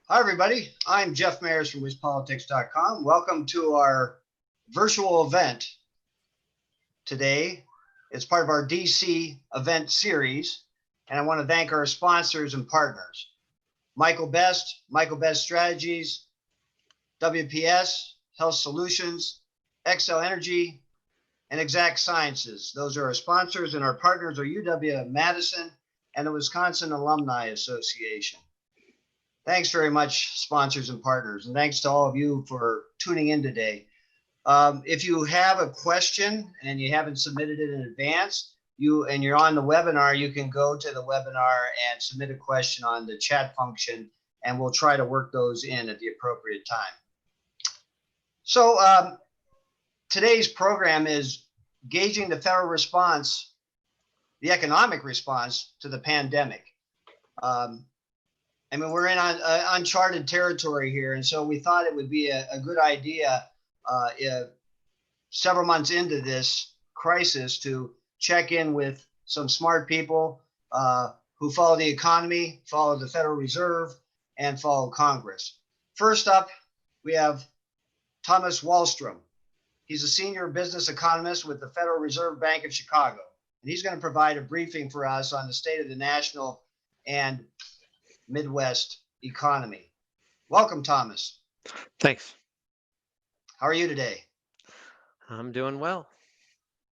Hi, everybody. I'm Jeff Mayers from WizPolitics.com. Welcome to our virtual event today. It's part of our DC event series, and I want to thank our sponsors and partners. Michael Best Strategies, WPS, Health Solutions, Xcel Energy, and Exact Sciences. Those are our sponsors, and our partners are UW-Madison and the Wisconsin Alumni Association. Thanks very much, sponsors and partners, and thanks to all of you for tuning in today. If you have a question and you haven't submitted it in advance, you're on the webinar, you can go to the webinar and submit a question on the chat function, and we'll try to work those in at the appropriate time. So today's program is gauging the federal response, the economic response to the pandemic. I mean, we're in uncharted territory here, and so we thought it would be a good idea several months into this crisis to check in with some smart people who follow the economy, follow the Federal Reserve, and follow Congress. First up, we have Thomas Wallstrom. He's a senior business economist with the Federal Reserve Bank of Chicago, and he's going to provide a briefing for us on the state of the national and Midwest economy. Welcome, Thomas. Thanks. How are you today? I'm doing well.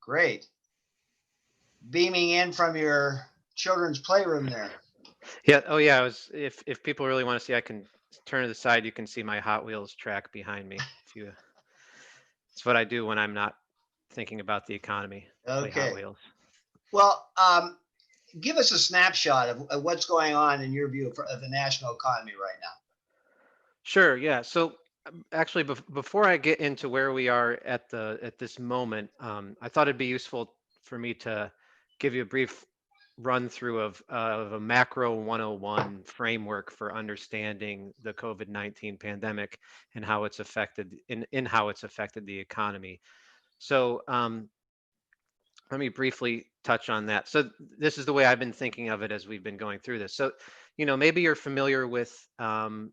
Great. Beaming in from your children's playroom there. Yeah. Oh, yeah. If people really want to see, I can turn to the side. You can see my Hot Wheels track behind me. It's what I do when I'm not thinking about the economy. Okay. Play Hot Wheels. Well, give us a snapshot of what's going on in your view of the national economy right now. Sure. Yeah. So actually, before I get into where we are at this moment, I thought it'd be useful for me to give you a brief run through of a macro 101 framework for understanding the COVID-19 pandemic and how it's affected how it's affected the economy. So let me briefly touch on that. So this is the way I've been thinking of it as we've been going through this. So, maybe you're familiar with the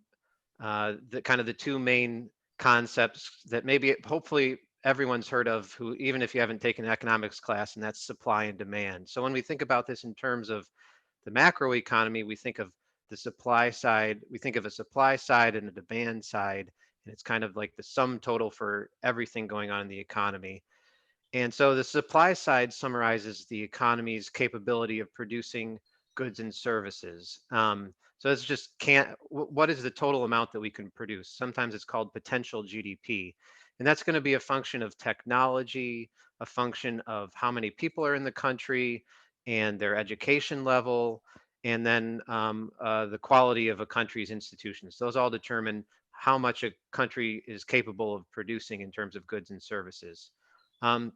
kind of the two main concepts that hopefully everyone's heard of, who, even if you haven't taken an economics class, and that's supply and demand. So when we think about this in terms of the macro economy, we think of the supply side, we think of a supply side and a demand side, and it's kind of like the sum total for everything going on in the economy. And so the supply side summarizes the economy's capability of producing goods and services. So it's just what is the total amount that we can produce? Sometimes it's called potential GDP. And that's going to be a function of technology, a function of how many people are in the country and their education level, and then the quality of a country's institutions. Those all determine how much a country is capable of producing in terms of goods and services. So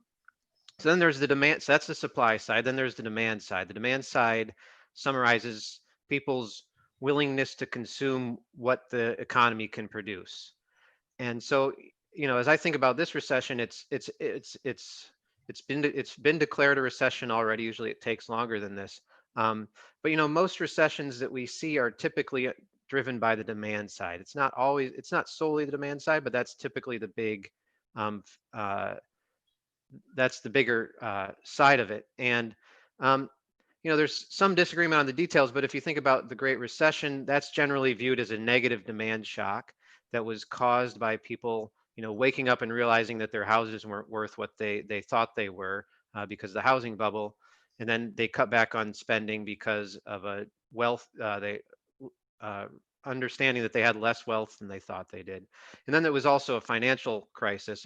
then there's the demand. So that's the supply side. Then there's the demand side. The demand side summarizes people's willingness to consume what the economy can produce. And so, as I think about this recession, it's been declared a recession already. Usually it takes longer than this. But most recessions that we see are typically driven by the demand side. It's not solely the demand side, but that's typically the big that's the bigger side of it. And there's some disagreement on the details, but if you think about the Great Recession, that's generally viewed as a negative demand shock that was caused by people, waking up and realizing that their houses weren't worth what they thought they were because of the housing bubble, and then they cut back on spending because of a understanding that they had less wealth than they thought they did. And then there was also a financial crisis,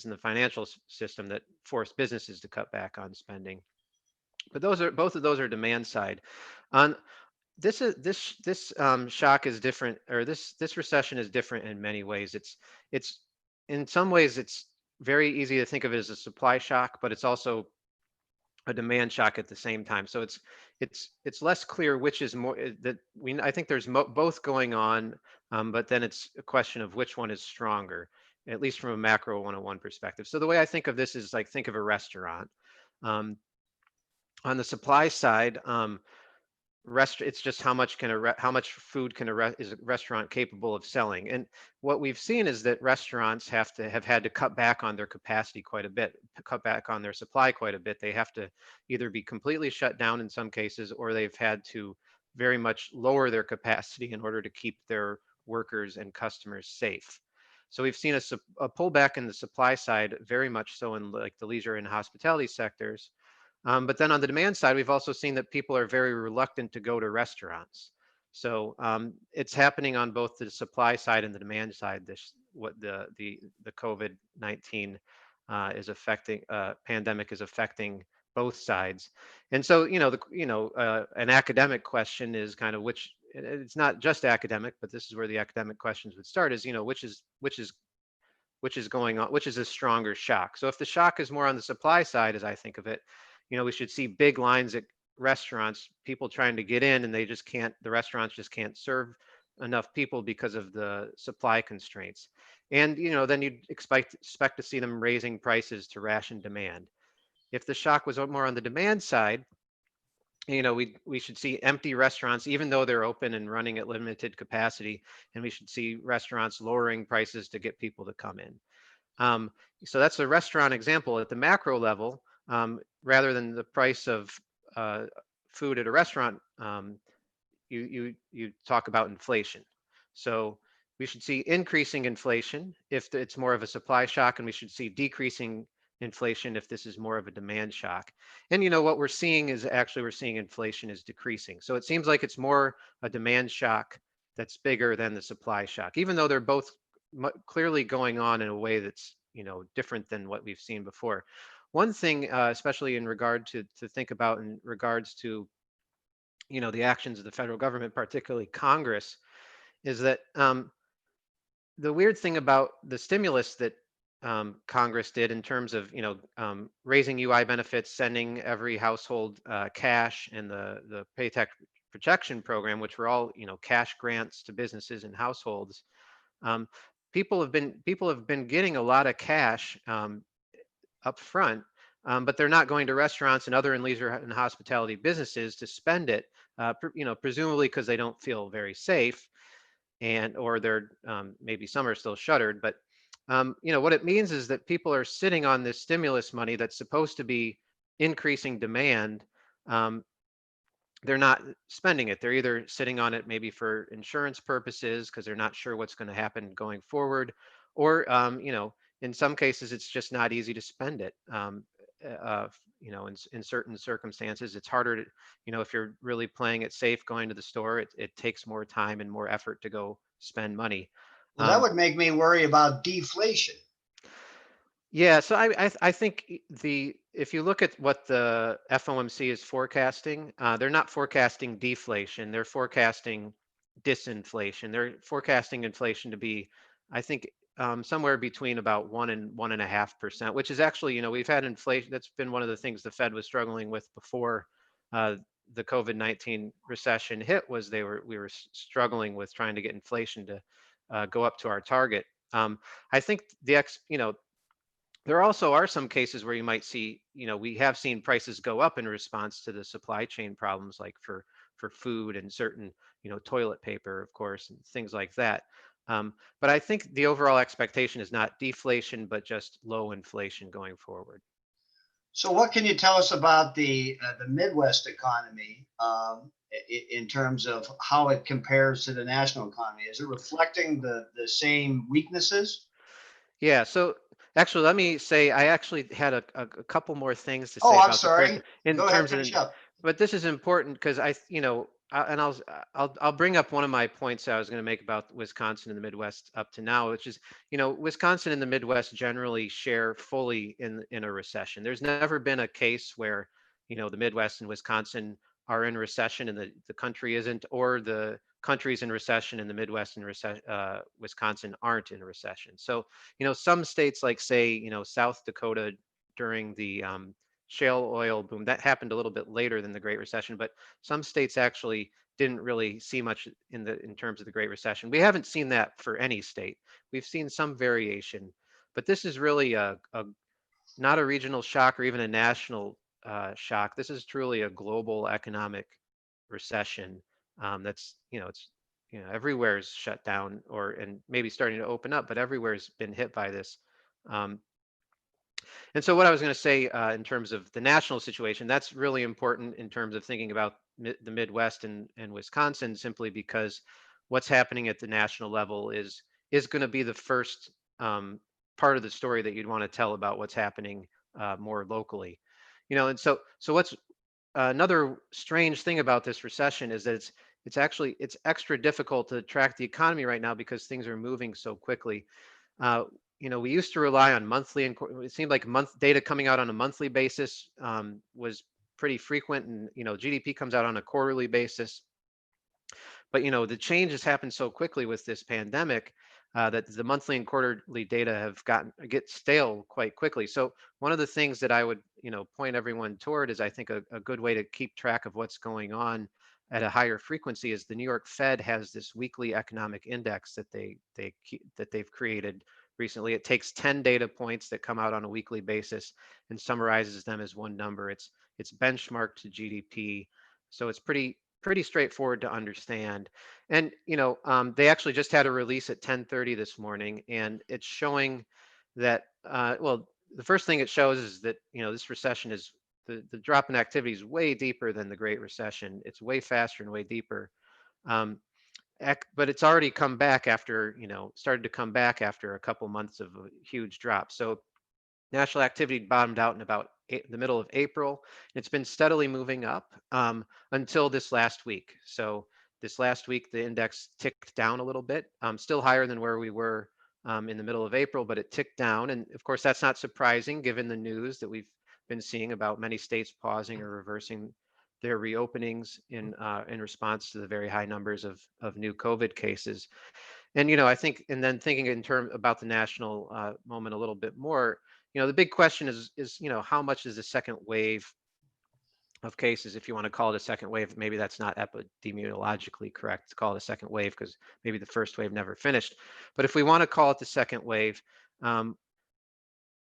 in the financial system that forced businesses to cut back on spending. But both of those are demand side. On this shock is different, or this recession is different in many ways. It's in some ways it's very easy to think of it as a supply shock, but it's also a demand shock at the same time. So it's less clear which is more. I think there's both going on, but then it's a question of which one is stronger, at least from a macro 101 perspective. So the way I think of this is like, think of a restaurant. On the supply side, it's just how much how much food is a restaurant capable of selling. And what we've seen is that restaurants have had to cut back on their capacity quite a bit, cut back on their supply quite a bit. They have to either be completely shut down in some cases, or they've had to very much lower their capacity in order to keep their workers and customers safe. So we've seen a pullback in the supply side, very much so in like the leisure and hospitality sectors. But then on the demand side, we've also seen that people are very reluctant to go to restaurants. So it's happening on both the supply side and the demand side. What the COVID-19 is affecting, pandemic is affecting both sides. And so an academic question is kind of it's not just academic, but this is where the academic questions would start. Is which is going on, which is a stronger shock. So if the shock is more on the supply side, as I think of it, we should see big lines at restaurants, people trying to get in, and the restaurants just can't serve enough people because of the supply constraints. And, then you'd expect to see them raising prices to ration demand. If the shock was more on the demand side, we should see empty restaurants, even though they're open and running at limited capacity, and we should see restaurants lowering prices to get people to come in. Um, so that's a restaurant example. At the macro level, rather than the price of uh, food at a restaurant, you talk about inflation. So we should see increasing inflation if it's more of a supply shock, and we should see decreasing inflation if this is more of a demand shock. And what we're seeing is actually we're seeing inflation is decreasing. So it seems like it's more a demand shock that's bigger than the supply shock, even though they're both clearly going on in a way that's different than what we've seen before. One thing, especially in regard to think about in regards to the actions of the federal government, particularly Congress, is that the weird thing about the stimulus that Congress did in terms of raising UI benefits, sending every household cash, and the Paycheck Protection Program, which were all cash grants to businesses and households. Um, people have been getting a lot of cash up front, but they're not going to restaurants and other leisure and hospitality businesses to spend it, presumably because they don't feel very safe, and or they're maybe some are still shuttered. But what it means is that people are sitting on this stimulus money that's supposed to be increasing demand. Um, they're not spending it. They're either sitting on it maybe for insurance purposes because they're not sure what's going to happen going forward, or in some cases it's just not easy to spend it. In certain circumstances, it's harder to, if you're really playing it safe, going to the store, it takes more time and more effort to go spend money. Well, that would make me worry about deflation. Yeah, so I think if you look at what the FOMC is forecasting, they're not forecasting deflation, they're forecasting disinflation. They're forecasting inflation to be, I think, somewhere between about 1% and 1.5%, which is actually, we've had inflation. That's been one of the things the Fed was struggling with before uh, the COVID-19 recession hit. Was we were struggling with trying to get inflation to go up to our target. I think there also are some cases where you might see, we have seen prices go up in response to the supply chain problems, like for food and certain, toilet paper, of course, and things like that. But I think the overall expectation is not deflation, but just low inflation going forward. So, what can you tell us about the Midwest economy in terms of how it compares to the national economy? Is it reflecting the same weaknesses? Yeah, so actually, let me say I actually had a couple more things to Oh, say I'm about the sorry. in Go ahead, terms of, finish up. but this is important because and I'll bring up one of my points I was going to make about Wisconsin and the Midwest up to now, which is, Wisconsin and the Midwest generally share fully in a recession. There's never been a case where, the Midwest and Wisconsin are in recession and the country isn't, or the country's in recession and the Midwest and Wisconsin aren't in a recession. So, some states like, say, South Dakota during the shale oil boom, that happened a little bit later than the Great Recession, but some states actually didn't really see much in terms of the Great Recession. We haven't seen that for any state. We've seen some variation, but this is really not a regional shock or even a national shock. This is truly a global economic recession. That's, it's, everywhere's shut down and maybe starting to open up, but everywhere's been hit by this. Um, and so what I was going to say in terms of the national situation, that's really important in terms of thinking about the Midwest and Wisconsin, simply because what's happening at the national level is going to be the first part of the story that you'd want to tell about what's happening more locally. And so what's another strange thing about this recession is that it's extra difficult to track the economy right now because things are moving so quickly. uh, we used to rely on monthly, and it seemed like month data coming out on a monthly basis was pretty frequent, and GDP comes out on a quarterly basis. But the changes happen so quickly with this pandemic that the monthly and quarterly data get stale quite quickly. So one of the things that I would point everyone toward is, I think, a good way to keep track of what's going on at a higher frequency is the New York Fed has this weekly economic index that they've created recently. It takes 10 data points that come out on a weekly basis and summarizes them as one number. It's benchmarked to GDP, so it's pretty straightforward to understand. And they actually just had a release at 10:30 this morning, and it's showing that well, the first thing it shows is that this recession is the drop in activity is way deeper than the Great Recession. It's way faster and way deeper. Um, but it's already come back after started to come back after a couple months of a huge drop. So national activity bottomed out in about the middle of April. It's been steadily moving up until this last week. So this last week, the index ticked down a little bit, still higher than where we were in the middle of April, but it ticked down. And of course, that's not surprising given the news that we've been seeing about many states pausing or reversing their reopenings in response to the very high numbers of new COVID cases. And I think, and then thinking in terms about the national moment a little bit more, the big question is how much is the second wave of cases, if you want to call it a second wave? Maybe that's not epidemiologically correct to call it a second wave, because maybe the first wave never finished. But if we want to call it the second wave,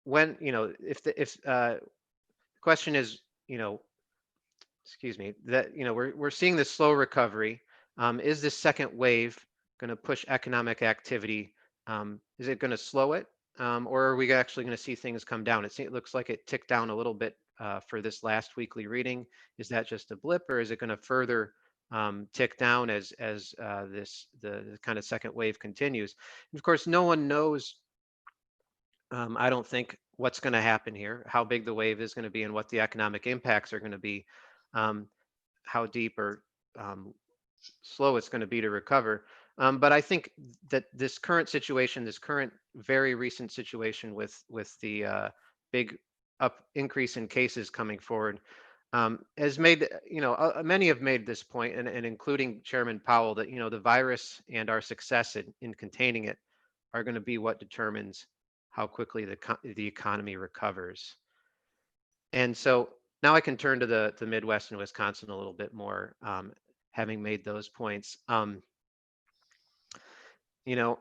when if the question is, excuse me, that we're seeing this slow recovery. Is this second wave going to push economic activity? Is it going to slow it, or are we actually going to see things come down? It looks like it ticked down a little bit for this last weekly reading. Is that just a blip, or is it going to further tick down as the kind of second wave continues? And of course, no one knows. I don't think what's going to happen here, how big the wave is going to be, and what the economic impacts are going to be. Um, how deep or slow it's going to be to recover. But I think that this current situation, this current very recent situation with the big increase in cases coming forward, has made, many have made this point, and including Chairman Powell, that the virus and our success in containing it are going to be what determines how quickly the economy recovers. And so now I can turn to the Midwest and Wisconsin a little bit more, having made those points. You know,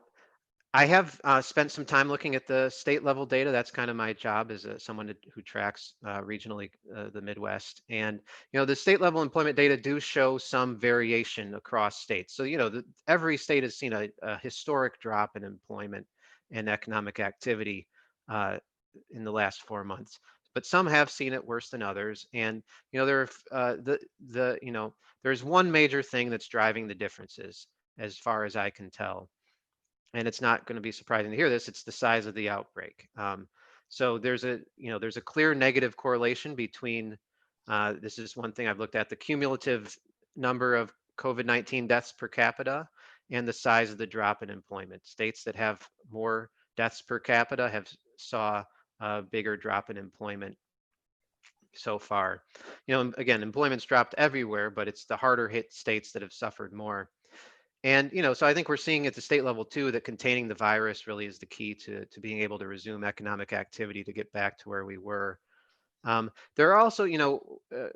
I have spent some time looking at the state level data. That's kind of my job as someone who tracks regionally the Midwest. And, the state level employment data do show some variation across states. So, every state has seen a historic drop in employment and economic activity in the last 4 months. But some have seen it worse than others. And, there are there's one major thing that's driving the differences as far as I can tell. And it's not going to be surprising to hear this. It's the size of the outbreak. So there's a clear negative correlation between, this is one thing I've looked at, the cumulative number of COVID-19 deaths per capita and the size of the drop in employment. States that have more deaths per capita have saw a bigger drop in employment so far. Again, employment's dropped everywhere, but it's the harder hit states that have suffered more. And so I think we're seeing at the state level too that containing the virus really is the key to being able to resume economic activity to get back to where we were. There are also,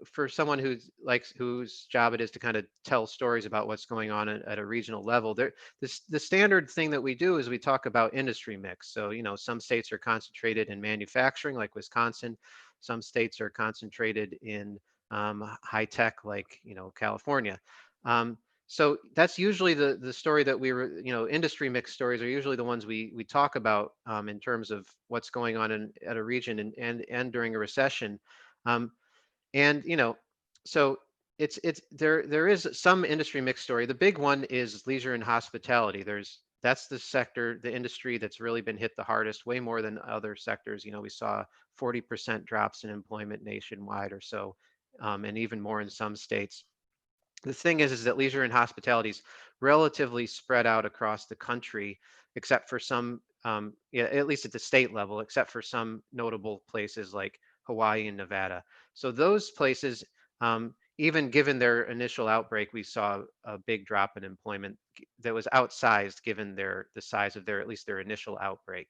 for someone whose job it is to kind of tell stories about what's going on at a regional level, the standard thing that we do is we talk about industry mix. So, some states are concentrated in manufacturing, like Wisconsin. Some states are concentrated in high tech like California. Um, so that's usually the story that we were, industry mix stories are usually the ones we talk about in terms of what's going on at a region and during a recession. Um, and so it's there is some industry mix story. The big one is leisure and hospitality. That's the sector, the industry that's really been hit the hardest, way more than other sectors. We saw 40% drops in employment nationwide or so, and even more in some states. The thing is that leisure and hospitality is relatively spread out across the country, except for some, yeah, at least at the state level, except for some notable places like Hawaii and Nevada. So those places, even given their initial outbreak, we saw a big drop in employment that was outsized given the size of at least their initial outbreak.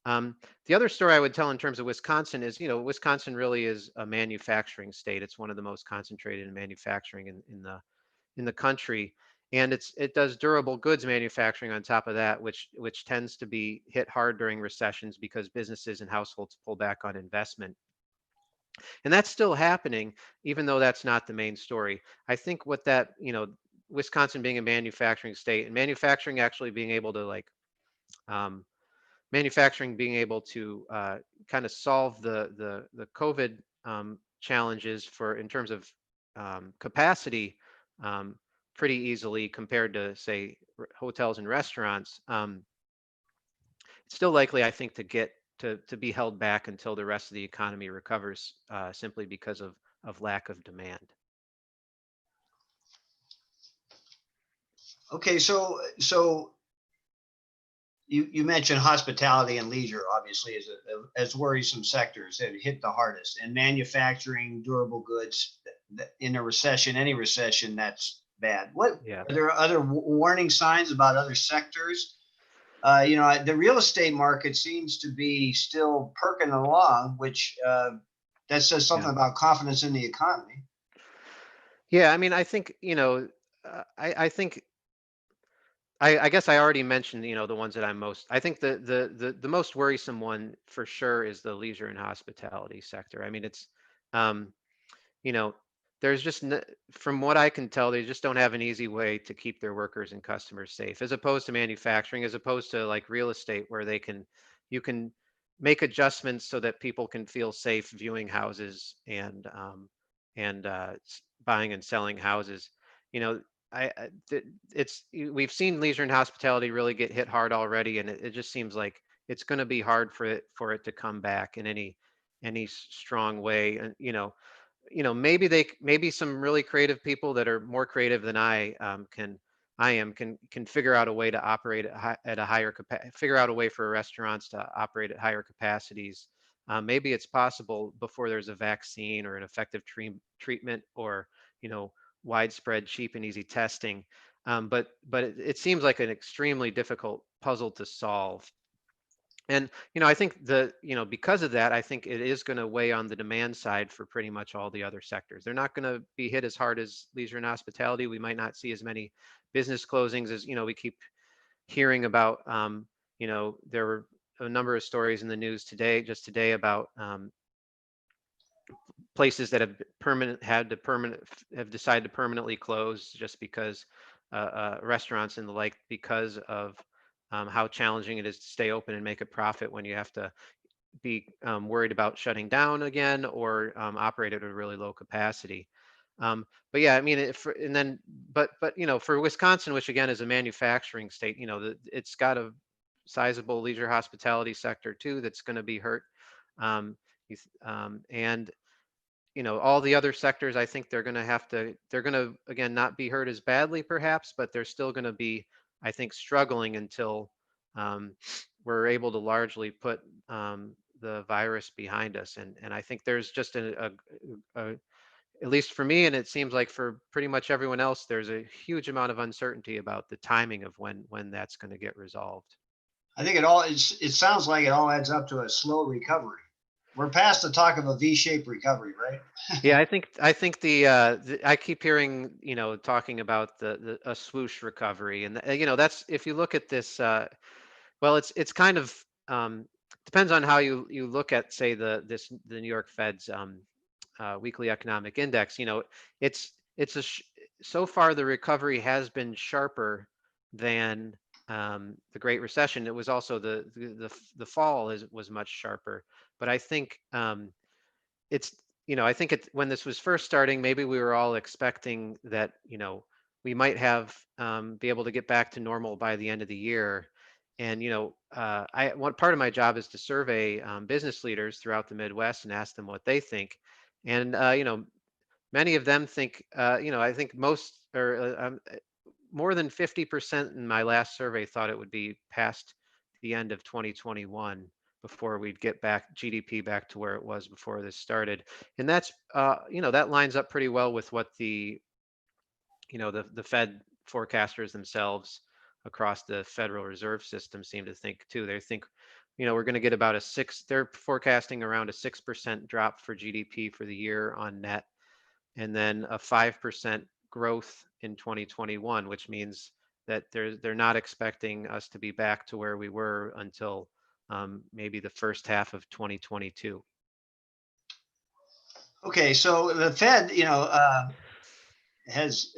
The other story I would tell in terms of Wisconsin is, Wisconsin really is a manufacturing state. It's one of the most concentrated in manufacturing in the country, and it does durable goods manufacturing on top of that, which tends to be hit hard during recessions because businesses and households pull back on investment. And that's still happening, even though that's not the main story. I think what that, Wisconsin being a manufacturing state and manufacturing actually being able to um, manufacturing being able to kind of solve the COVID challenges in terms of capacity um, pretty easily compared to say hotels and restaurants. It's still likely, I think, to be held back until the rest of the economy recovers, simply because of lack of demand. Okay, so you mentioned hospitality and leisure, obviously, as worrisome sectors that hit the hardest, and manufacturing, durable goods. In a recession, any recession, that's bad. What Yeah. are there other warning signs about other sectors? The real estate market seems to be still perking along, which that says Yeah. something about confidence in the economy. Yeah. I mean, I think, I think I guess I already mentioned, the ones that I think the most worrisome one for sure is the leisure and hospitality sector. I mean, it's, um, you know, there's from what I can tell, they just don't have an easy way to keep their workers and customers safe, as opposed to manufacturing, as opposed to like real estate, where you can make adjustments so that people can feel safe viewing houses and buying and selling houses. You know, we've seen leisure and hospitality really get hit hard already, and it just seems like it's going to be hard for it to come back in any strong way. And maybe some really creative people that are more creative than can figure out a way to operate at a higher capacity, figure out a way for restaurants to operate at higher capacities. Maybe it's possible before there's a vaccine or an effective treatment, or you know widespread cheap and easy testing. But it seems like an extremely difficult puzzle to solve. And I think because of that, I think it is going to weigh on the demand side for pretty much all the other sectors. They're not going to be hit as hard as leisure and hospitality. We might not see as many business closings as we keep hearing about. There were a number of stories in the news just today, about places that have decided to permanently close just because restaurants and the like, because of how challenging it is to stay open and make a profit when you have to be worried about shutting down again, or operate at a really low capacity. But yeah, I mean, and then, but for Wisconsin, which again is a manufacturing state, it's got a sizable leisure hospitality sector too that's going to be hurt. And all the other sectors, I think they're going to again not be hurt as badly perhaps, but they're still going to be, I think, struggling until um, we're able to largely put the virus behind us. And I think there's just at least for me, and it seems like for pretty much everyone else, there's a huge amount of uncertainty about the timing of when that's going to get resolved. I think it sounds like it all adds up to a slow recovery. We're past the talk of a V-shaped recovery, right? Yeah, I think I keep hearing, talking about a swoosh recovery, and that's, if you look at this, well, it's kind of depends on how you look at, say, the New York Fed's weekly economic index, it's so far the recovery has been sharper than the Great Recession. It was also the fall was much sharper. But I think it's I think when this was first starting, maybe we were all expecting that we might have be able to get back to normal by the end of the year. And one part of my job is to survey business leaders throughout the Midwest and ask them what they think. And many of them think, I think more than 50% in my last survey thought it would be past the end of 2021 before we'd get back GDP back to where it was before this started. And that's, that lines up pretty well with what the Fed forecasters themselves across the Federal Reserve System seem to think too. They think, we're going to get about they're forecasting around a 6% drop for GDP for the year on net, and then a 5% growth in 2021, which means that they're not expecting us to be back to where we were until maybe the first half of 2022. Okay, so the Fed, has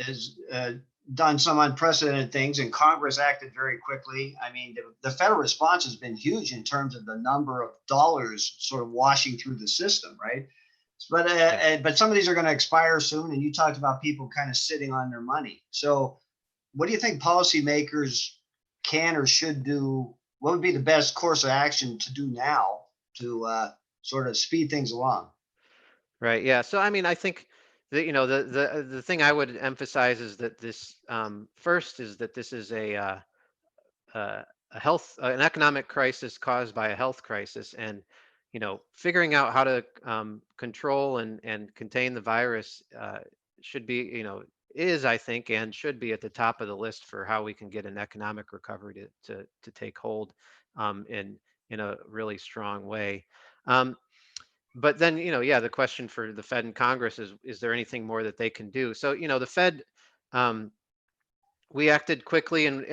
done some unprecedented things, and Congress acted very quickly. I mean, the federal response has been huge in terms of the number of dollars sort of washing through the system, right? But some of these are going to expire soon, and you talked about people kind of sitting on their money. So, what do you think policymakers can or should do? What would be the best course of action to do now to sort of speed things along? Right. Yeah. So I mean, I think the thing I would emphasize is that this first is that this is an economic crisis caused by a health crisis, and figuring out how to control and contain the virus should be is, I think, and should be at the top of the list for how we can get an economic recovery to take hold in a really strong way. But then, yeah, the question for the Fed and Congress is there anything more that they can do? So, the Fed, um, we acted quickly, and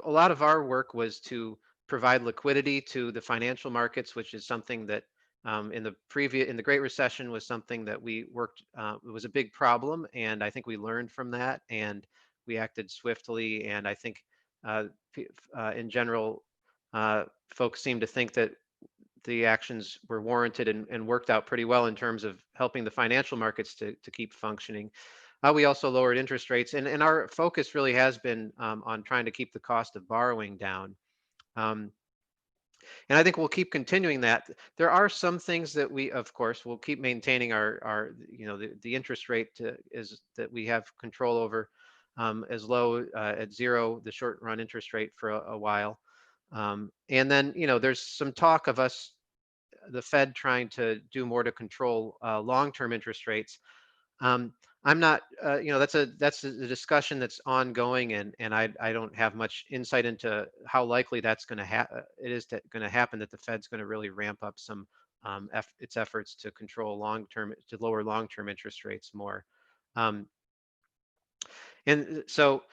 a lot of our work was to provide liquidity to the financial markets, which is something that in the Great Recession was something that we worked. It was a big problem, and I think we learned from that, and we acted swiftly. And I think in general, folks seem to think that the actions were warranted and worked out pretty well in terms of helping the financial markets to keep functioning. We also lowered interest rates, and our focus really has been on trying to keep the cost of borrowing down. Um, and I think we'll keep continuing that. There are some things that we, of course, will keep maintaining the interest rate is that we have control over as low at zero, the short run interest rate for a while. And then, there's some talk of the Fed trying to do more to control long-term interest rates. I'm not, that's a discussion that's ongoing, and I don't have much insight into how likely that's going to going to happen, that the Fed's going to really ramp up some its efforts to lower long-term interest rates more. And so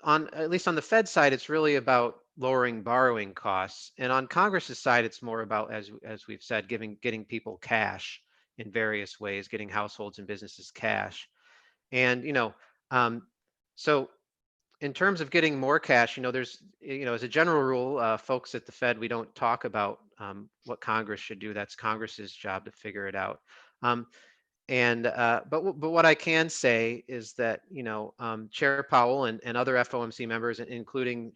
at least on the Fed side, it's really about lowering borrowing costs. And on Congress's side, it's more about, as we've said, getting people cash in various ways, getting households and businesses cash. And, so in terms of getting more cash, there's, as a general rule, folks at the Fed, we don't talk about what Congress should do. That's Congress's job to figure it out. But what I can say is that Chair Powell and other FOMC members, including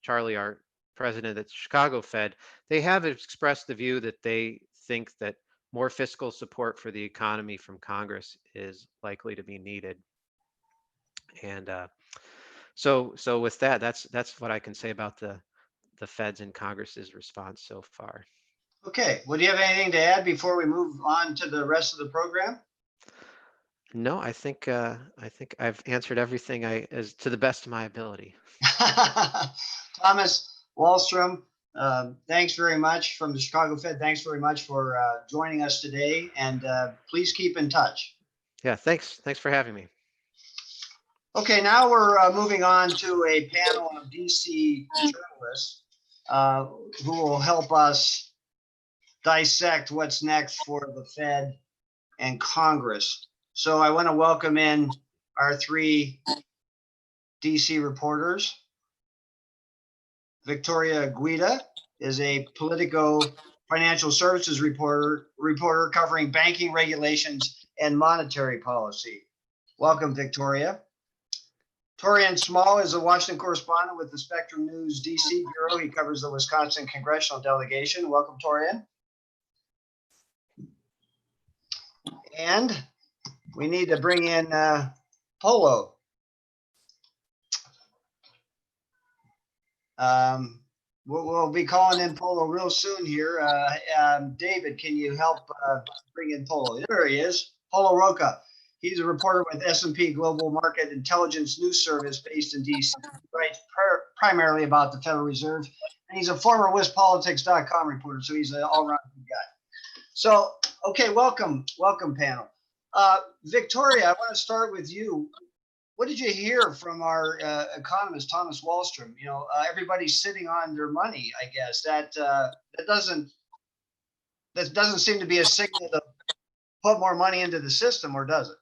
Charlie, our president at the Chicago Fed, they have expressed the view that they think that more fiscal support for the economy from Congress is likely to be needed. And so with that, that's what I can say about the Fed's and Congress's response so far. Okay. Well, do you have anything to add before we move on to the rest of the program? No, I think I've answered everything as to the best of my ability. Thomas Wallstrom, thanks very much from the Chicago Fed. Thanks very much for joining us today, and please keep in touch. Yeah, thanks for having me. Okay, now we're moving on to a panel of DC journalists who will help us dissect what's next for the Fed and Congress. So I want to welcome in our three DC reporters. Victoria Guida is a Politico financial services reporter covering banking regulations and monetary policy. Welcome, Victoria. Torian Small is a Washington correspondent with the Spectrum News DC Bureau. He covers the Wisconsin congressional delegation. Welcome, Torian. And we need to bring in Polo. We'll be calling in Polo real soon here. David, can you help bring in Polo? There he is, Polo Roca. He's a reporter with S&P Global Market Intelligence News Service based in DC. He writes primarily about the Federal Reserve, and he's a former WisPolitics.com reporter, so he's an all-around good guy. So, okay, welcome panel. Victoria, I want to start with you. What did you hear from our economist, Thomas Wallstrom? You know, everybody's sitting on their money, I guess. That doesn't seem to be a signal to put more money into the system, or does it?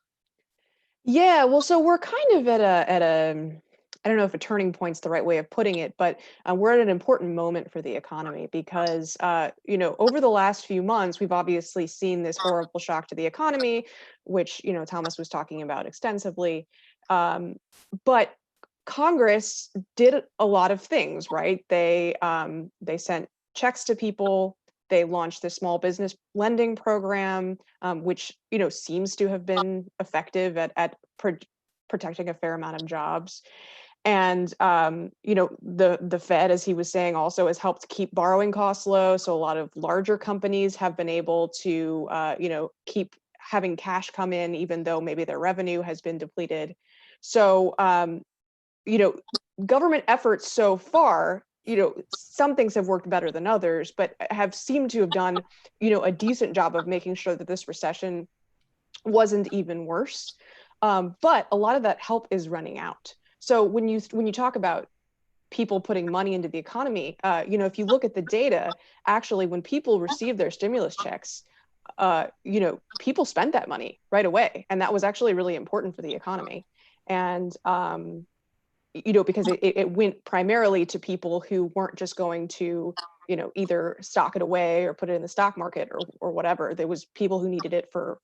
Yeah, well, so we're kind of at a I don't know if a turning point's the right way of putting it, but we're at an important moment for the economy because, you know, over the last few months, we've obviously seen this horrible shock to the economy, which, you know, Thomas was talking about extensively. But Congress did a lot of things, right? They sent checks to people. They launched the small business lending program, which, you know, seems to have been effective at protecting a fair amount of jobs. And, you know, the Fed, as he was saying, also has helped keep borrowing costs low. So a lot of larger companies have been able to, you know, keep having cash come in, even though maybe their revenue has been depleted. So, you know, government efforts so far, you know, some things have worked better than others, but have seemed to have done, you know, a decent job of making sure that this recession wasn't even worse. But a lot of that help is running out. So when you talk about people putting money into the economy, you know, if you look at the data, actually, when people receive their stimulus checks, you know, people spent that money right away, and that was actually really important for the economy. And you know, because it went primarily to people who weren't just going to, you know, either stock it away or put it in the stock market or whatever. There was people who needed it for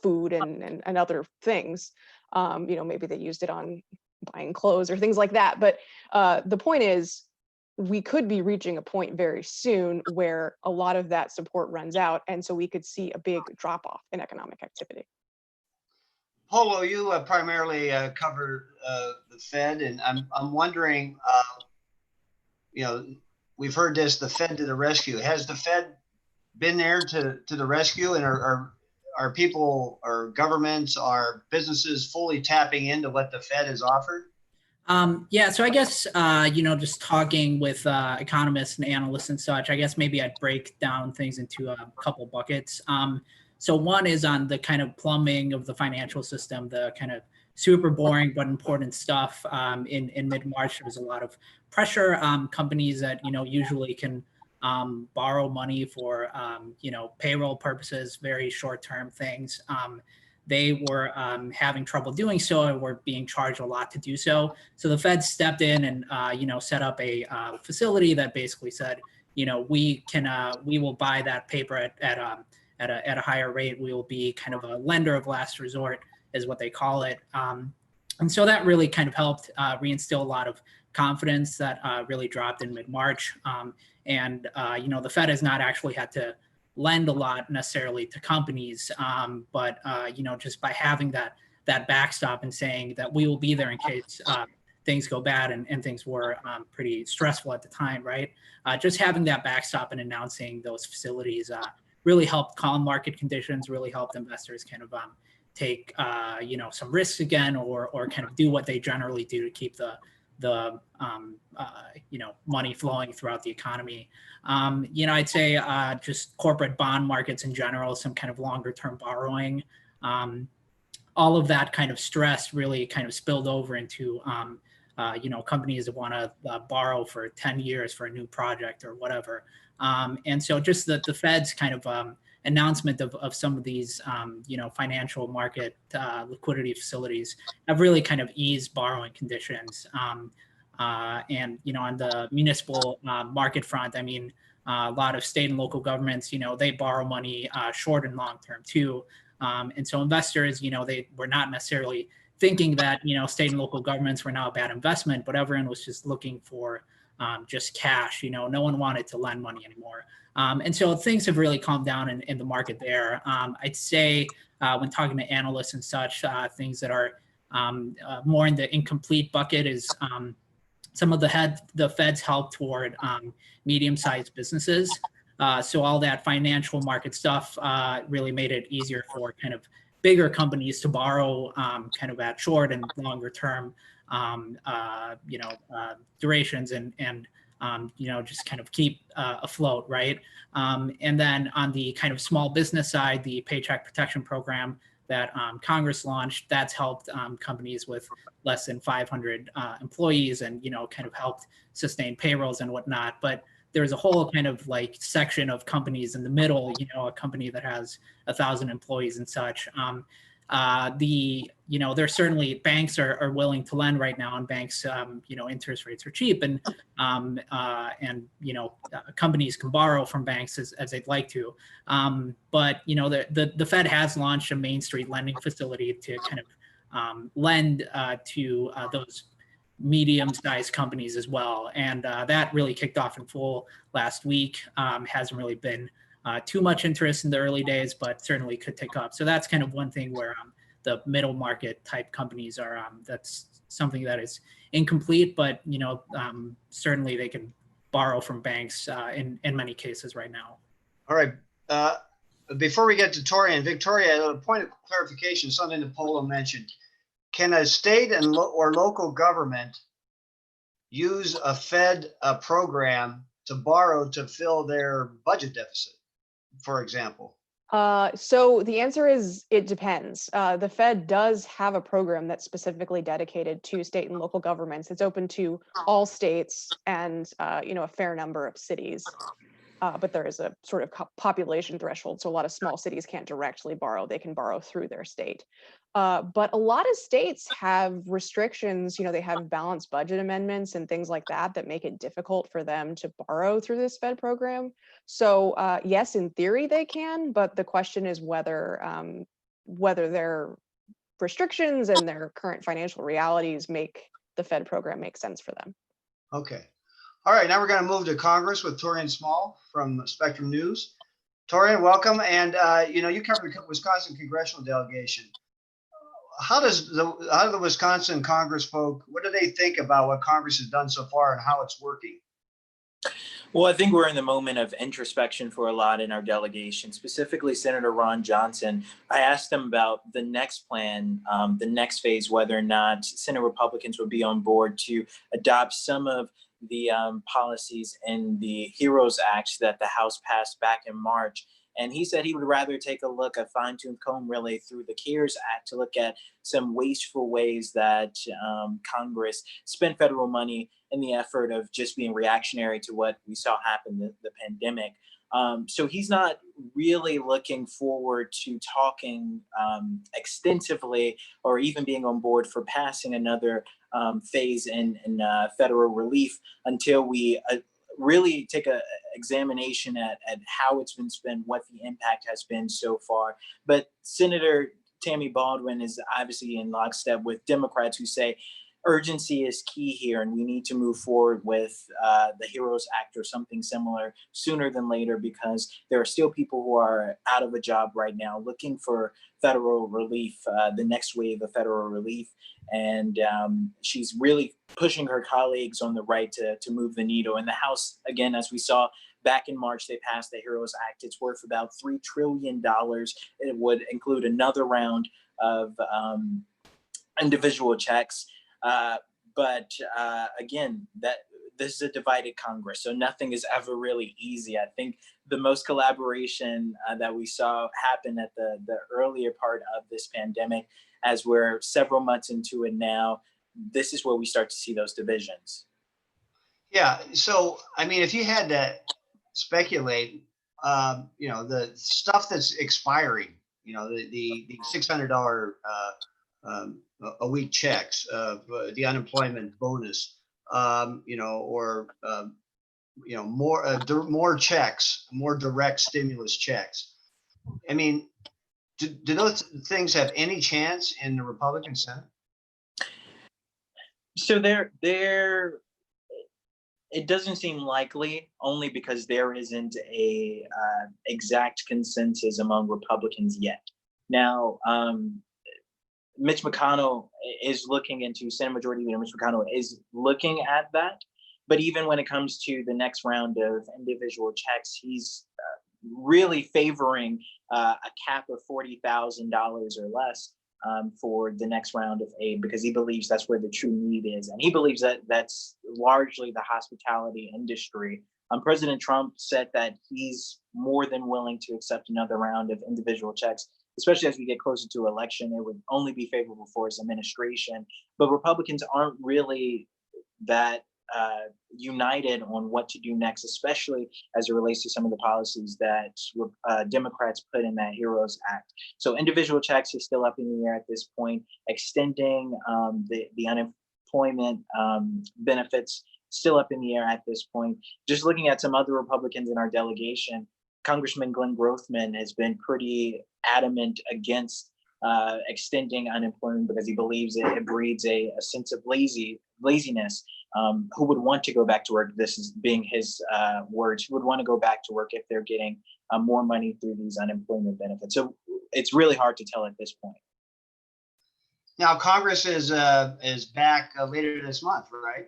food and other things. You know, maybe they used it on buying clothes or things like that. But the point is, we could be reaching a point very soon where a lot of that support runs out. And so we could see a big drop off in economic activity. Polo, you primarily cover the Fed, and I'm wondering, you know, we've heard this, the Fed to the rescue. Has the Fed been there to the rescue, and are people, or governments, are businesses fully tapping into what the Fed has offered? Yeah, so I guess, you know, just talking with economists and analysts and such, I guess maybe I'd break down things into a couple buckets. So one is on the kind of plumbing of the financial system, the kind of super boring but important stuff. In mid-March, there was a lot of pressure. Companies that, you know, usually can borrow money for, you know, payroll purposes, very short-term things. They were having trouble doing so and were being charged a lot to do so. So the Fed stepped in and, you know, set up a facility that basically said, you know, we will buy that paper at a higher rate. We will be kind of a lender of last resort, is what they call it. And so that really kind of helped reinstill a lot of confidence that really dropped in mid-March. And, you know, the Fed has not actually had to lend a lot necessarily to companies, but you know, just by having that backstop and saying that we will be there in case things go bad, and things were pretty stressful at the time, right? Just having that backstop and announcing those facilities really helped calm market conditions, really helped investors kind of take you know, some risks again, or kind of do what they generally do to keep the you know, money flowing throughout the economy. You know, I'd say just corporate bond markets in general, some kind of longer term borrowing, all of that kind of stress really kind of spilled over into you know, companies that want to borrow for 10 years for a new project or whatever. And so just the Fed's kind of announcement of some of these, financial market liquidity facilities have really kind of eased borrowing conditions. And, on the municipal market front, I mean, a lot of state and local governments, they borrow money short and long term too. And so investors, they were not necessarily thinking that, state and local governments were now a bad investment, but everyone was just looking for just cash. No one wanted to lend money anymore. And so things have really calmed down in the market there. I'd say when talking to analysts and such, things that are more in the incomplete bucket is some of the Fed's help toward medium-sized businesses. So all that financial market stuff really made it easier for kind of bigger companies to borrow kind of at short and longer term durations and just kind of keep afloat, right? And then on the kind of small business side, the Paycheck Protection Program that Congress launched, that's helped companies with less than 500 employees and, kind of helped sustain payrolls and whatnot. But there's a whole kind of like section of companies in the middle, a company that has 1,000 employees and such. There's certainly banks are willing to lend right now, and banks, interest rates are cheap, and companies can borrow from banks as they'd like to. But the Fed has launched a Main Street lending facility to kind of lend to those medium-sized companies as well, and that really kicked off in full last week. Hasn't really been too much interest in the early days, but certainly could take up. So that's kind of one thing where the middle market type companies are, that's something that is incomplete, but certainly they can borrow from banks in many cases right now. All right. Before we get to Tori and Victoria, a point of clarification, something that Polo mentioned. Can a state and or local government use a Fed program to borrow to fill their budget deficit, for example? So the answer is it depends. The Fed does have a program that's specifically dedicated to state and local governments. It's open to all states and a fair number of cities. But there is a sort of population threshold, so a lot of small cities can't directly borrow. They can borrow through their state. But a lot of states have restrictions. They have balanced budget amendments and things like that make it difficult for them to borrow through this Fed program. So yes, in theory they can, but the question is whether their restrictions and their current financial realities make the Fed program make sense for them. Okay. All right, now we're going to move to Congress with Torian Small from Spectrum News. Torian, welcome. And you cover the Wisconsin congressional delegation. How do the Wisconsin Congress folk, what do they think about what Congress has done so far and how it's working? Well, I think we're in the moment of introspection for a lot in our delegation, specifically Senator Ron Johnson. I asked him about the next plan, the next phase, whether or not Senate Republicans would be on board to adopt some of the policies in the HEROES Act that the House passed back in March. And he said he would rather take a look, a fine-tooth comb really through the CARES Act to look at some wasteful ways that Congress spent federal money in the effort of just being reactionary to what we saw happen, the pandemic. So he's not really looking forward to talking extensively or even being on board for passing another phase in federal relief until we really take a examination at how it's been spent, what the impact has been so far. But Senator Tammy Baldwin is obviously in lockstep with Democrats who say urgency is key here, and we need to move forward with the HEROES Act or something similar sooner than later, because there are still people who are out of a job right now looking for federal relief, the next wave of federal relief. And she's really pushing her colleagues on the right to move the needle. In the House, again, as we saw back in March, they passed the HEROES Act. It's worth about $3 trillion. It would include another round of individual checks. But again, this is a divided Congress, so nothing is ever really easy. I think the most collaboration that we saw happen at the earlier part of this pandemic, as we're several months into it now, this is where we start to see those divisions. Yeah, so I mean, if you had to speculate, you know, the stuff that's expiring, you know, the $600 a week checks, the unemployment bonus, you know, or you know, more checks, more direct stimulus checks. I mean, do those things have any chance in the Republican Senate? So it doesn't seem likely, only because there isn't a exact consensus among Republicans yet. Now, Mitch McConnell is looking into, Senate Majority Leader Mitch McConnell is looking at that. But even when it comes to the next round of individual checks, he's really favoring a cap of $40,000 or less for the next round of aid, because he believes that's where the true need is. And he believes that that's largely the hospitality industry. President Trump said that he's more than willing to accept another round of individual checks, especially as we get closer to election. It would only be favorable for his administration. But Republicans aren't really that united on what to do next, especially as it relates to some of the policies that Democrats put in that HEROES Act. So individual checks is still up in the air at this point. Extending the unemployment benefits still up in the air at this point. Just looking at some other Republicans in our delegation, Congressman Glenn Grothman has been pretty adamant against extending unemployment because he believes it breeds a sense of laziness. Who would want to go back to work? This is being his words. Who would want to go back to work if they're getting more money through these unemployment benefits? So it's really hard to tell at this point. Now, Congress is back later this month, right?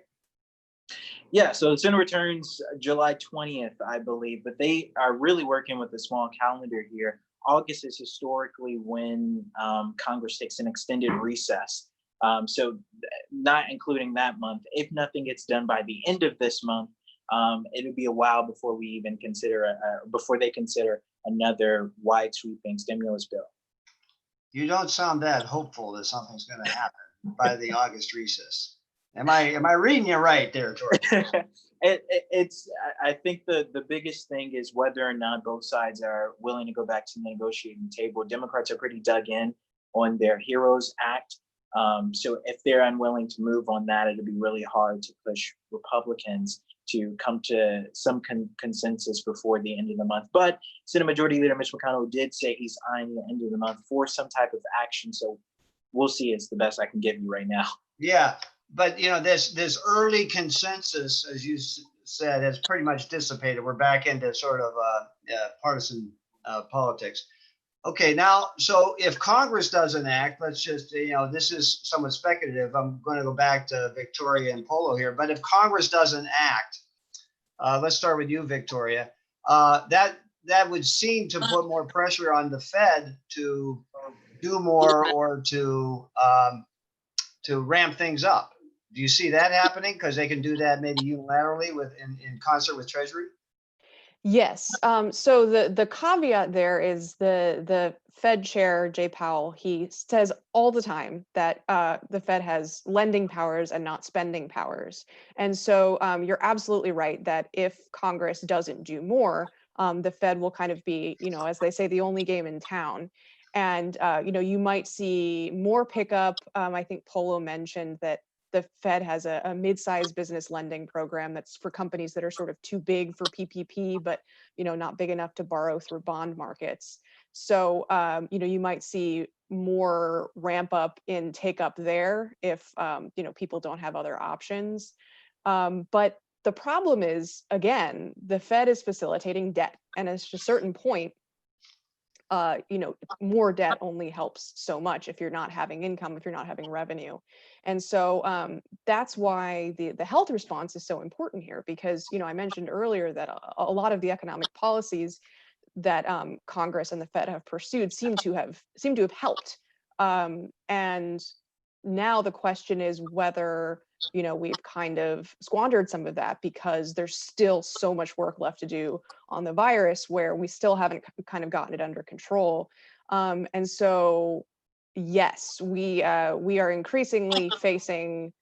Yeah, so the Senate returns July 20th, I believe, but they are really working with a small calendar here. August is historically when Congress takes an extended recess. So not including that month. If nothing gets done by the end of this month, it'll be a while before we even consider, before they consider another wide sweeping stimulus bill. You don't sound that hopeful that something's going to happen by the August recess. Am I reading you right there, George? I think the biggest thing is whether or not both sides are willing to go back to the negotiating table. Democrats are pretty dug in on their HEROES Act. So if they're unwilling to move on that, it'll be really hard to push Republicans to come to some consensus before the end of the month. But Senate Majority Leader Mitch McConnell did say he's eyeing the end of the month for some type of action. So we'll see. It's the best I can give you right now. Yeah, but you know, this early consensus, as you said, has pretty much dissipated. We're back into sort of partisan politics. Okay, now, so if Congress doesn't act, let's just, you know, this is somewhat speculative. I'm going to go back to Victoria and Polo here. But if Congress doesn't act, let's start with you, Victoria. That would seem to put more pressure on the Fed to do more or to ramp things up. Do you see that happening? Because they can do that maybe unilaterally in concert with Treasury? Yes. So the caveat there is the Fed chair, Jay Powell, he says all the time that the Fed has lending powers and not spending powers. And so you're absolutely right that if Congress doesn't do more, the Fed will kind of be, you know, as they say, the only game in town. And, you know, you might see more pickup. I think Polo mentioned that the Fed has a mid-sized business lending program that's for companies that are sort of too big for PPP, but you know, not big enough to borrow through bond markets. So you know, you might see more ramp up in take up there if you know, people don't have other options. But the problem is, again, the Fed is facilitating debt, and at a certain point, you know, more debt only helps so much if you're not having income, if you're not having revenue. And so that's why the health response is so important here, because, you know, I mentioned earlier that a lot of the economic policies that Congress and the Fed have pursued seem to have helped. And now the question is whether, you know, we've kind of squandered some of that because there's still so much work left to do on the virus where we still haven't kind of gotten it under control. And so, yes, we are increasingly facing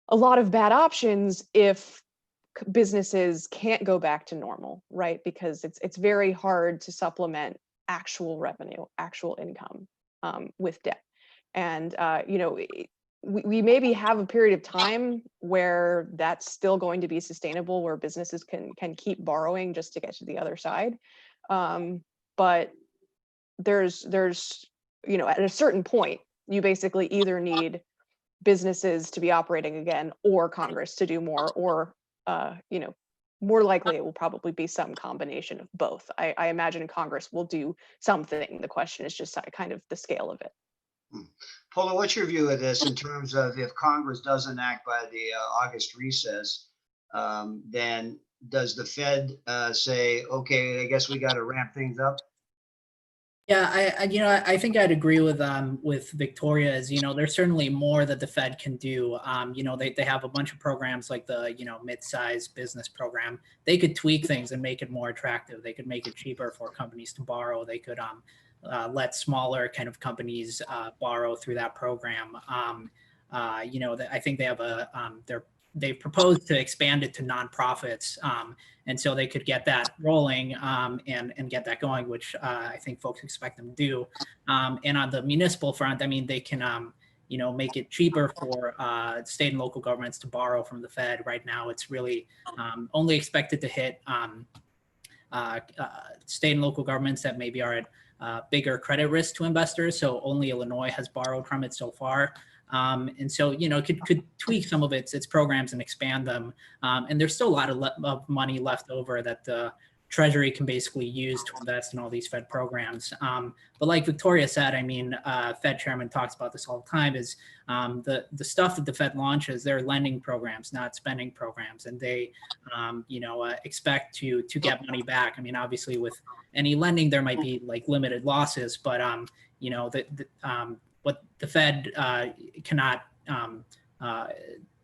a lot of bad options if businesses can't go back to normal, right? Because it's very hard to supplement actual revenue, actual income with debt. And we maybe have a period of time where that's still going to be sustainable, where businesses can keep borrowing just to get to the other side. But there's at a certain point, you basically either need businesses to be operating again or Congress to do more, or more likely it will probably be some combination of both. I imagine Congress will do something. The question is just kind of the scale of it. Polo, what's your view of this in terms of if Congress doesn't act by the August recess, then does the Fed say, okay, I guess we got to ramp things up? Yeah, I think I'd agree with Victoria. Is there's certainly more that the Fed can do. They have a bunch of programs like the mid-sized business program. They could tweak things and make it more attractive. They could make it cheaper for companies to borrow. They could let smaller kind of companies borrow through that program. I think they have they've proposed to expand it to nonprofits. And so they could get that rolling and get that going, which I think folks expect them to do. And on the municipal front, I mean, they can, make it cheaper for state and local governments to borrow from the Fed. Right now, it's really only expected to hit state and local governments that maybe are at bigger credit risk to investors. So only Illinois has borrowed from it so far. And so, could tweak some of its programs and expand them. And there's still a lot of money left over that the Treasury can basically use to invest in all these Fed programs. But like Victoria said, I mean, Fed chairman talks about this all the time, is the stuff that the Fed launches, they're lending programs, not spending programs. And they, expect to get money back. I mean, obviously with any lending, there might be like limited losses, but, what the Fed cannot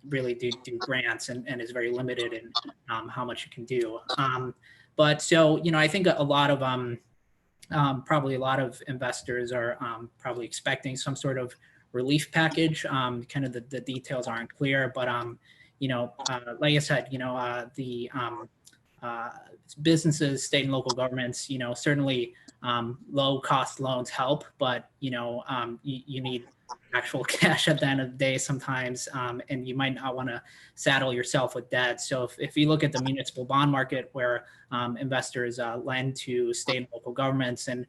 really do grants and is very limited in how much it can do. But so, I think a lot of probably a lot of investors are probably expecting some sort of relief package. Kind of the details aren't clear, but like I said, the businesses, state and local governments, certainly low cost loans help, but you need actual cash at the end of the day sometimes, and you might not want to saddle yourself with debt. So if you look at the municipal bond market, where investors lend to state and local governments and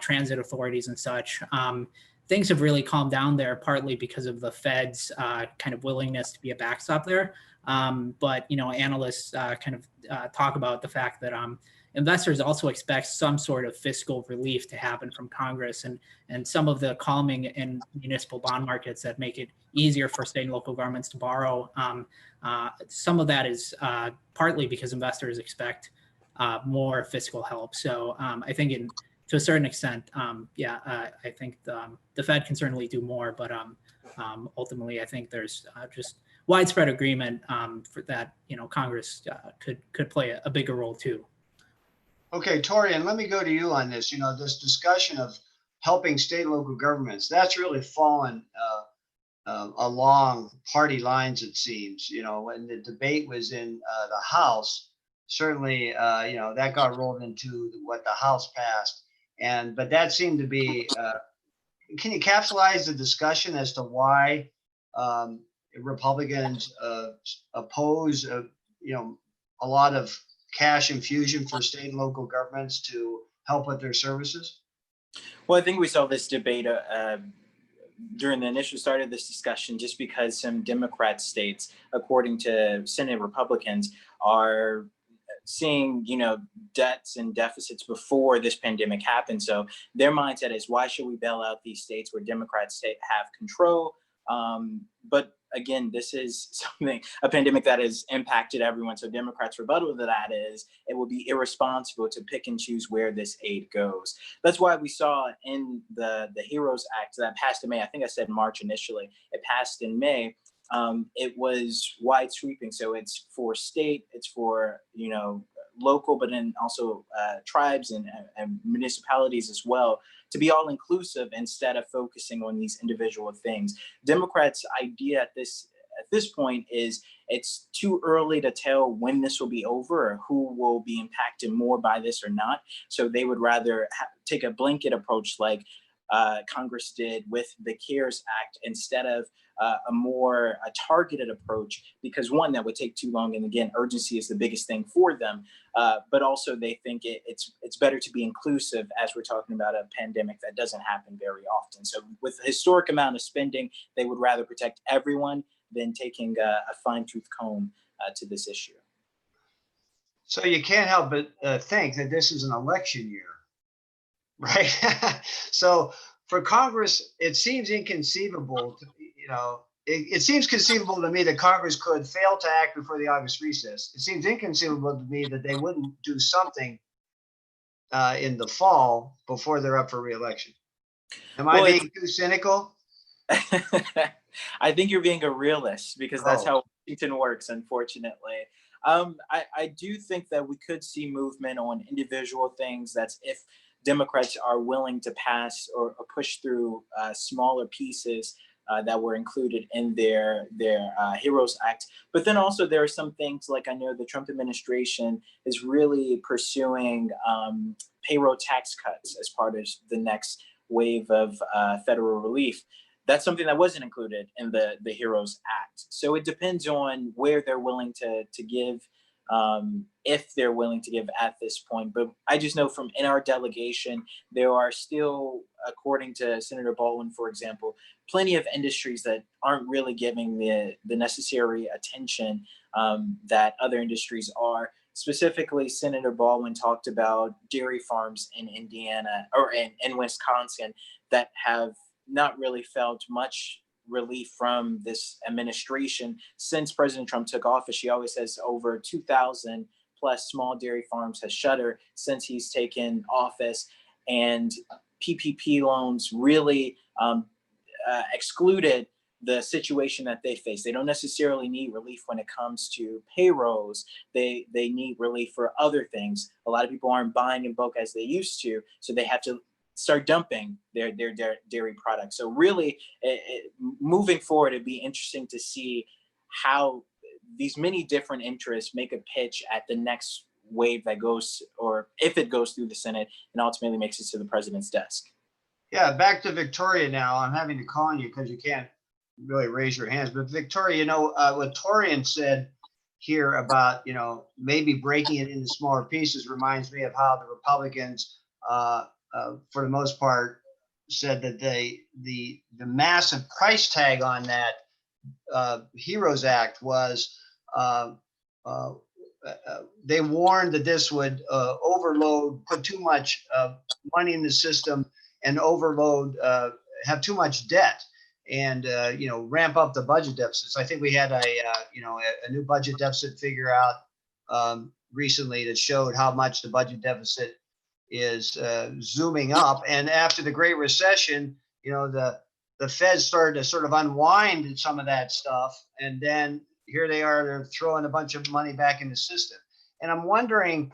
transit authorities and such, things have really calmed down there, partly because of the Fed's kind of willingness to be a backstop there. But analysts kind of talk about the fact that investors also expect some sort of fiscal relief to happen from Congress, and some of the calming in municipal bond markets that make it easier for state and local governments to borrow. Some of that is partly because investors expect more fiscal help. So I think to a certain extent, I think the Fed can certainly do more, but ultimately I think there's just widespread agreement for that. Congress could play a bigger role too. Okay, Torian, let me go to you on this. This discussion of helping state and local governments, that's really fallen along party lines, it seems. When the debate was in the House, certainly, that got rolled into what the House passed. But that seemed to be, can you capsulize the discussion as to why Republicans oppose, a lot of cash infusion for state and local governments to help with their services? Well, I think we saw this debate during the initial start of this discussion, just because some Democrat states, according to Senate Republicans, are seeing, debts and deficits before this pandemic happened. So their mindset is, why should we bail out these states where Democrats have control? But again, this is a pandemic that has impacted everyone. So Democrats' rebuttal to that is it will be irresponsible to pick and choose where this aid goes. That's why we saw in the HEROES Act that passed in May, I think I said March initially, it passed in May. It was wide sweeping. So it's for state, it's for, local, but then also tribes and municipalities as well, to be all inclusive instead of focusing on these individual things. Democrats' idea at at this point is it's too early to tell when this will be over or who will be impacted more by this or not. So they would rather take a blanket approach like Congress did with the CARES Act instead of a more targeted approach, because one, that would take too long, and again, urgency is the biggest thing for them. But also, they think it's better to be inclusive as we're talking about a pandemic that doesn't happen very often. So, with a historic amount of spending, they would rather protect everyone than taking a fine-tooth comb to this issue. So you can't help but think that this is an election year, right? So for Congress, it seems inconceivable, it seems conceivable to me that Congress could fail to act before the August recess. It seems inconceivable to me that they wouldn't do something in the fall before they're up for re-election. Am I being too cynical? I think you're being a realist, because that's how Washington works, unfortunately. I do think that we could see movement on individual things. That's if Democrats are willing to pass or push through smaller pieces that were included in their HEROES Act. But then also there are some things, like I know the Trump administration is really pursuing payroll tax cuts as part of the next wave of federal relief. That's something that wasn't included in the HEROES Act. So it depends on where they're willing to give, if they're willing to give at this point. But I just know from in our delegation, there are still, according to Senator Baldwin, for example, plenty of industries that aren't really giving the necessary attention that other industries are. Specifically, Senator Baldwin talked about dairy farms in Indiana or in Wisconsin that have not really felt much relief from this administration since President Trump took office. She always says over 2,000 plus small dairy farms has shuttered since he's taken office, and PPP loans really excluded the situation that they face. They don't necessarily need relief when it comes to payrolls. They need relief for other things. A lot of people aren't buying in bulk as they used to, so they have to start dumping their dairy products. So really, moving forward, it'd be interesting to see how these many different interests make a pitch at the next wave that goes, or if it goes through the Senate and ultimately makes it to the president's desk. Yeah, back to Victoria now. I'm having to call on you because you can't really raise your hands. But Victoria, what Torian said here about, maybe breaking it into smaller pieces reminds me of how the Republicans, for the most part, said that the massive price tag on that HEROES Act was they warned that this would overload, put too much money in the system, and overload, have too much debt, and ramp up the budget deficits. I think we had a new budget deficit figure out recently that showed how much the budget deficit is zooming up. And after the Great Recession, the Fed started to sort of unwind some of that stuff, and then here they are, they're throwing a bunch of money back in the system. And I'm wondering,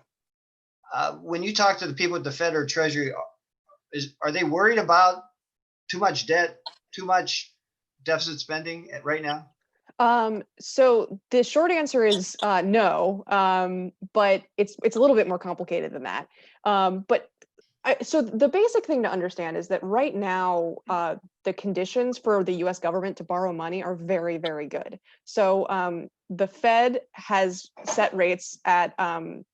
when you talk to the people at the Fed or Treasury, are they worried about too much debt, too much deficit spending right now? So the short answer is no, but it's a little bit more complicated than that. So the basic thing to understand is that right now, the conditions for the U.S. government to borrow money are very, very good. So the Fed has set rates at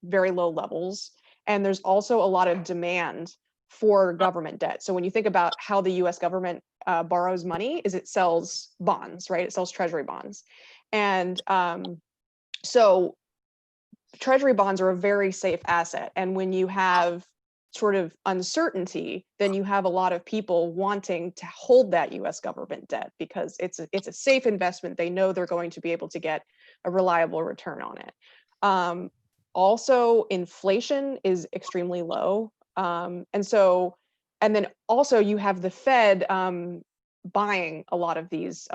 very low levels, and there's also a lot of demand for government debt. So when you think about how the U.S. government borrows money, is it sells bonds, right? It sells treasury bonds. And so treasury bonds are a very safe asset. And when you have sort of uncertainty, then you have a lot of people wanting to hold that U.S. government debt because it's a safe investment. They know they're going to be able to get a reliable return on it. Also, inflation is extremely low. And then also you have the Fed buying a lot of these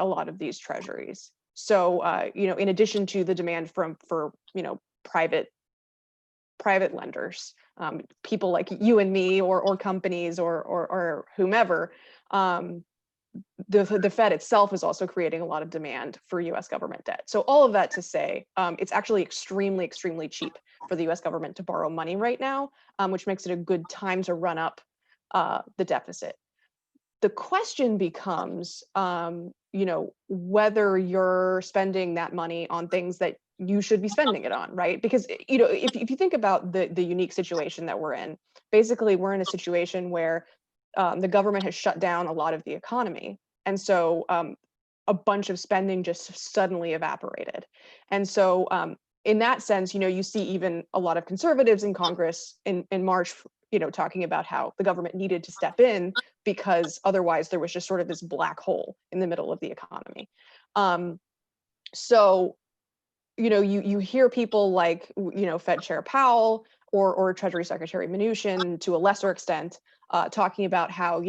treasuries. So in addition to the demand for private lenders, people like you and me, or companies, or whomever, the Fed itself is also creating a lot of demand for US government debt. So all of that to say, it's actually extremely, extremely cheap for the US government to borrow money right now, which makes it a good time to run up the deficit. The question becomes, whether you're spending that money on things that you should be spending it on, right? Because, if you think about the unique situation that we're in, basically we're in a situation where the government has shut down a lot of the economy. And so a bunch of spending just suddenly evaporated. And so in that sense, you see even a lot of conservatives in Congress in March, talking about how the government needed to step in because otherwise there was just sort of this black hole in the middle of the economy. So, you hear people like, Fed Chair Powell or Treasury Secretary Mnuchin to a lesser extent, talking about how,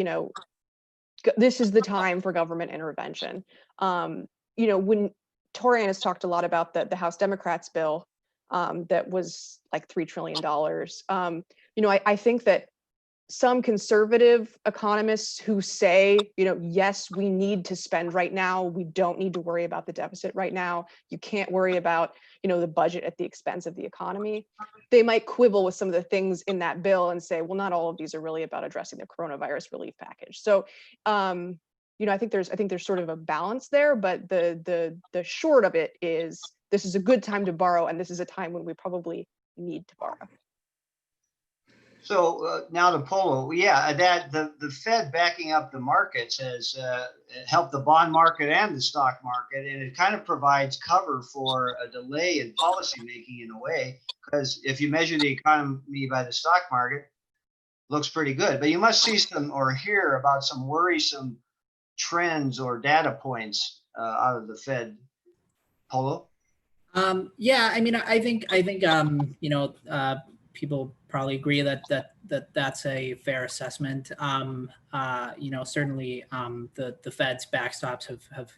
this is the time for government intervention. When Torian has talked a lot about the House Democrats bill that was like $3 trillion. I think that some conservative economists who say, yes, we need to spend right now. We don't need to worry about the deficit right now. You can't worry about, the budget at the expense of the economy. They might quibble with some of the things in that bill and say, well, not all of these are really about addressing the coronavirus relief package. So, I think there's sort of a balance there, but the short of it is this is a good time to borrow, and this is a time when we probably need to borrow. So now to Polo, yeah, that the Fed backing up the markets has helped the bond market and the stock market, and it kind of provides cover for a delay in policymaking in a way, because if you measure the economy by the stock market, looks pretty good. But you must see some or hear about some worrisome trends or data points out of the Fed. Polo? Yeah, I mean, I think people probably agree that's a fair assessment. Certainly the Fed's backstops have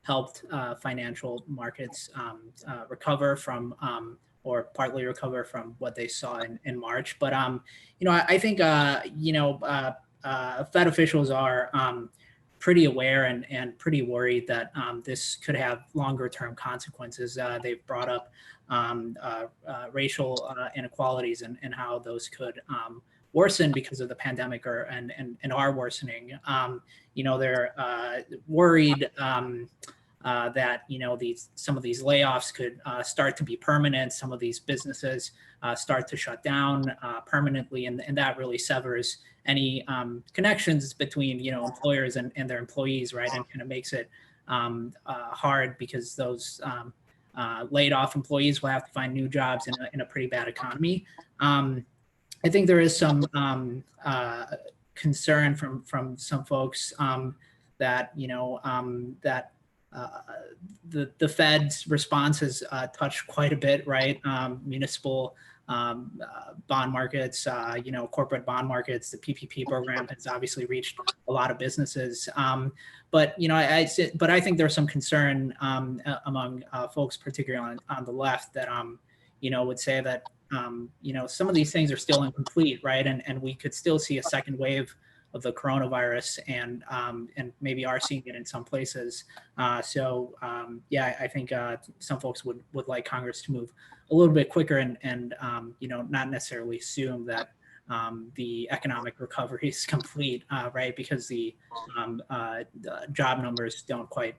helped financial markets recover from or partly recover from what they saw in March. But I think Fed officials are pretty aware and pretty worried that this could have longer term consequences. They've brought up racial inequalities and how those could worsen because of the pandemic and are worsening. They're worried that some of these layoffs could start to be permanent. Some of these businesses start to shut down permanently, and that really severs any connections between employers and their employees, right? And kind of makes it hard because those laid off employees will have to find new jobs in a pretty bad economy. I think there is some concern from some folks that the Fed's response has touched quite a bit, right? Municipal bond markets, corporate bond markets. The PPP program has obviously reached a lot of businesses, but I think there's some concern among folks, particularly on the left, that would say that some of these things are still incomplete, right? And we could still see a second wave of the coronavirus, and maybe are seeing it in some places. I think some folks would like Congress to move a little bit quicker and not necessarily assume that the economic recovery is complete, right? Because the job numbers don't quite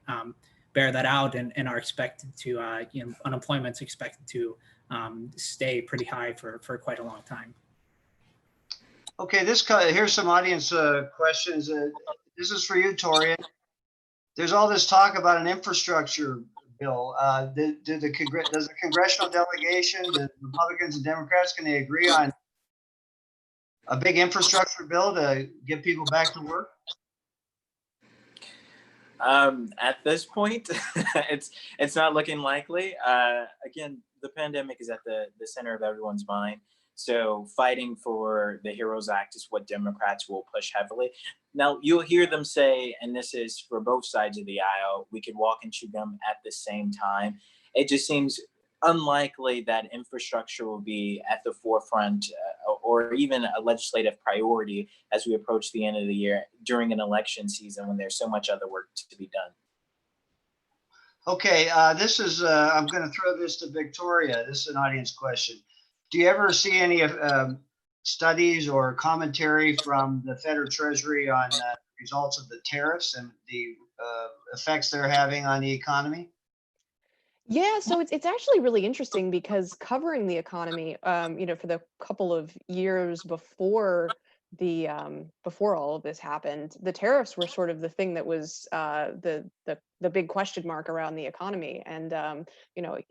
bear that out, and are expected to, unemployment's expected to stay pretty high for quite a long time. Okay, here's some audience questions. This is for you, Torian. There's all this talk about an infrastructure bill. Does the congressional delegation, the Republicans and Democrats, can they agree on a big infrastructure bill to get people back to work? At this point, it's not looking likely. Again, the pandemic is at the center of everyone's mind. So fighting for the HEROES Act is what Democrats will push heavily. Now, you'll hear them say, and this is for both sides of the aisle, we could walk and chew gum at the same time. It just seems unlikely that infrastructure will be at the forefront or even a legislative priority as we approach the end of the year during an election season when there's so much other work to be done. Okay, this is, I'm going to throw this to Victoria. This is an audience question. Do you ever see any studies or commentary from the Federal Treasury on results of the tariffs and the effects they're having on the economy? Yeah, so it's actually really interesting because covering the economy, for the couple of years before before all of this happened, the tariffs were sort of the thing that was the big question mark around the economy, and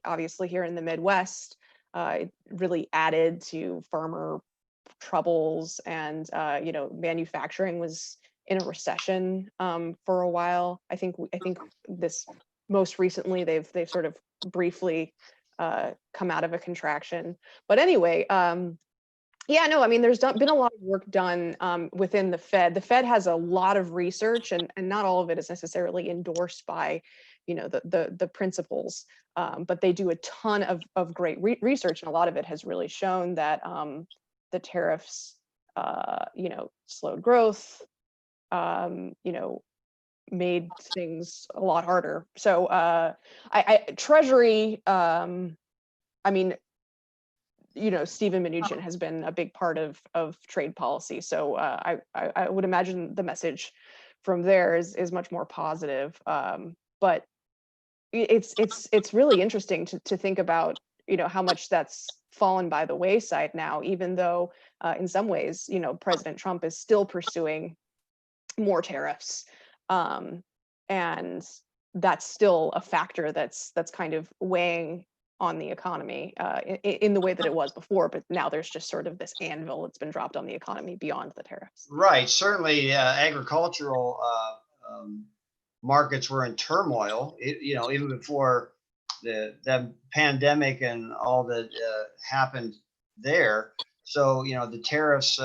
obviously here in the Midwest, it really added to farmer troubles, and manufacturing was in a recession for a while. I think this most recently they've sort of briefly come out of a contraction. But anyway, yeah, no, I mean, been a lot of work done within the Fed. The Fed has a lot of research, and not all of it is necessarily endorsed by, the principals, but they do a ton of great research, and a lot of it has really shown that the tariffs, slowed growth, made things a lot harder. So Treasury, I mean, Steven Mnuchin has been a big part of trade policy. So I would imagine the message from there is much more positive. But it's really interesting to think about, how much that's fallen by the wayside now, even though in some ways, President Trump is still pursuing more tariffs. And that's still a factor that's kind of weighing on the economy in the way that it was before, but now there's just sort of this anvil that's been dropped on the economy beyond the tariffs. Right. Certainly, agricultural markets were in turmoil. Even before the pandemic and all that happened there. So the tariffs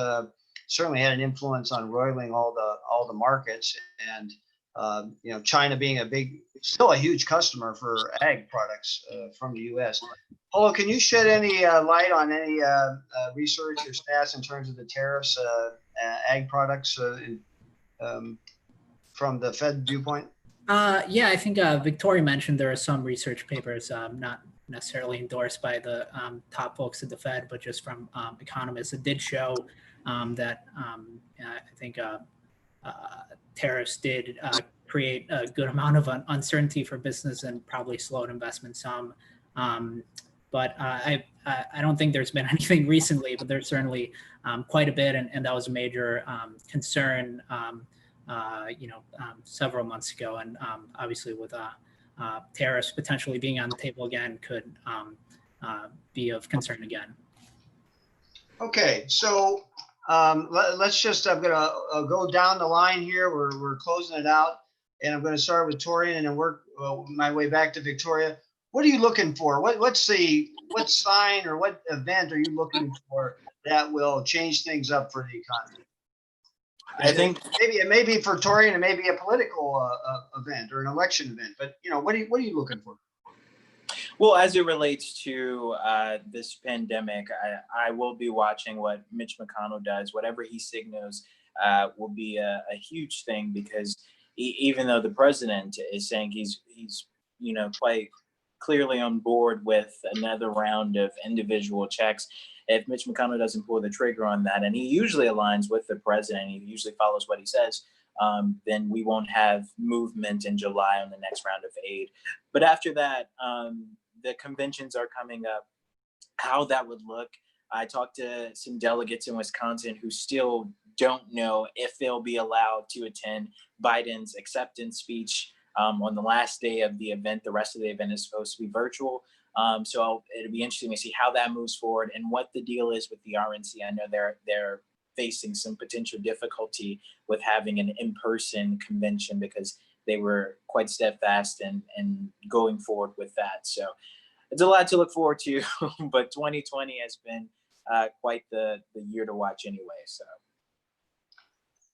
certainly had an influence on roiling all the markets, and China being still a huge customer for ag products from the U.S. Polo, can you shed any light on any research or stats in terms of the tariffs, ag products from the Fed viewpoint? Yeah, I think Victoria mentioned there are some research papers, not necessarily endorsed by the top folks at the Fed, but just from economists. It did show that I think tariffs did create a good amount of uncertainty for business and probably slowed investment some. But I don't think there's been anything recently, but there's certainly quite a bit, and that was a major concern, several months ago. And obviously with tariffs potentially being on the table again could be of concern again. Okay, so let's just, I'm going to go down the line here. We're closing it out, and I'm going to start with Torian and then work my way back to Victoria. What are you looking for? What sign or what event are you looking for that will change things up for the economy? I think maybe it may be for Torian, it may be a political event or an election event, but what are you looking for? Well, as it relates to this pandemic, I will be watching what Mitch McConnell does. Whatever he signals will be a huge thing, because even though the president is saying he's quite clearly on board with another round of individual checks, if Mitch McConnell doesn't pull the trigger on that, and he usually aligns with the president, he usually follows what he says, then we won't have movement in July on the next round of aid. But after that, the conventions are coming up. How that would look, I talked to some delegates in Wisconsin who still don't know if they'll be allowed to attend Biden's acceptance speech on the last day of the event. The rest of the event is supposed to be virtual. So it'll be interesting to see how that moves forward and what the deal is with the RNC. I know they're facing some potential difficulty with having an in-person convention because they were quite steadfast in going forward with that. So it's a lot to look forward to, but 2020 has been quite the year to watch anyway. So.